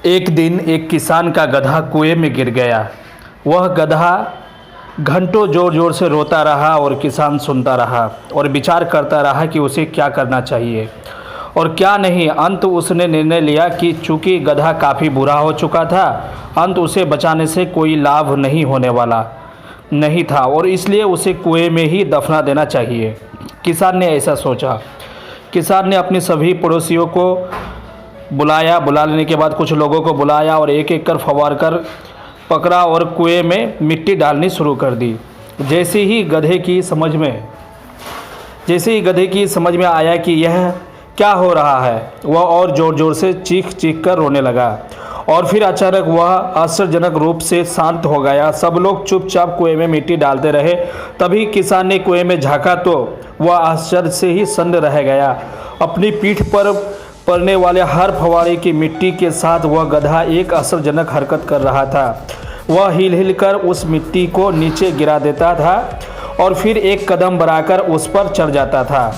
एक दिन एक किसान का गधा कुएं में गिर गया। वह गधा घंटों जोर जोर से रोता रहा और किसान सुनता रहा और विचार करता रहा कि उसे क्या करना चाहिए और क्या नहीं। अंत उसने निर्णय लिया कि चूंकि गधा काफ़ी बुरा हो चुका था, अंत उसे बचाने से कोई लाभ नहीं होने वाला नहीं था और इसलिए उसे कुएं में ही दफना देना चाहिए। किसान ने ऐसा सोचा। किसान ने अपने सभी पड़ोसियों को बुला लेने के बाद कुछ लोगों को बुलाया और एक एक कर फवार कर पकड़ा और कुएं में मिट्टी डालनी शुरू कर दी। जैसे ही गधे की समझ में आया कि यह क्या हो रहा है, वह और ज़ोर ज़ोर से चीख चीख कर रोने लगा और फिर अचानक वह आश्चर्यजनक रूप से शांत हो गया। सब लोग चुपचाप कुएं में मिट्टी डालते रहे। तभी किसान ने कुएं में झांका तो वह आश्चर्य से ही सन्न रह गया। अपनी पीठ पर पड़ने वाले हर फवारे की मिट्टी के साथ वह गधा एक आश्चर्यजनक हरकत कर रहा था। वह हिल हिल कर उस मिट्टी को नीचे गिरा देता था और फिर एक कदम बढ़ाकर उस पर चढ़ जाता था।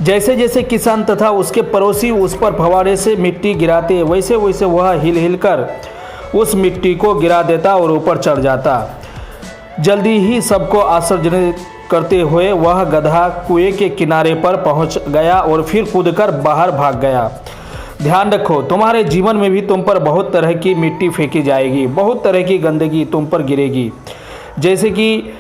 जैसे जैसे किसान तथा उसके पड़ोसी उस पर फवारे से मिट्टी गिराते, वैसे वैसे वह हिल हिल कर उस मिट्टी को गिरा देता और ऊपर चढ़ जाता। जल्दी ही सबको आश्चर्यजनक करते हुए वह गधा कुएं के किनारे पर पहुंच गया और फिर कूदकर बाहर भाग गया। ध्यान रखो, तुम्हारे जीवन में भी तुम पर बहुत तरह की मिट्टी फेंकी जाएगी, बहुत तरह की गंदगी तुम पर गिरेगी। जैसे कि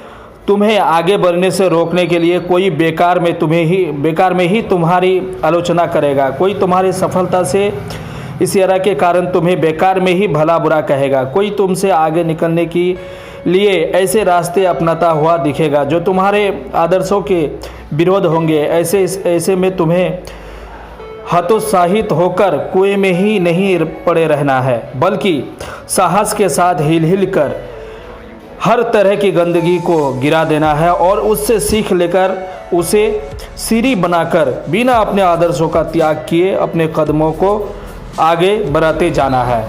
तुम्हें आगे बढ़ने से रोकने के लिए कोई बेकार में ही तुम्हारी आलोचना करेगा। कोई तुम्हारी सफलता से इस तरह के कारण तुम्हें बेकार में ही भला बुरा कहेगा। कोई तुमसे आगे निकलने की लिए ऐसे रास्ते अपनाता हुआ दिखेगा जो तुम्हारे आदर्शों के विरोध होंगे। ऐसे में तुम्हें हतोत्साहित होकर कुएं में ही नहीं पड़े रहना है, बल्कि साहस के साथ हिल हिल कर हर तरह की गंदगी को गिरा देना है और उससे सीख लेकर उसे सीढ़ी बनाकर बिना अपने आदर्शों का त्याग किए अपने कदमों को आगे बढ़ाते जाना है।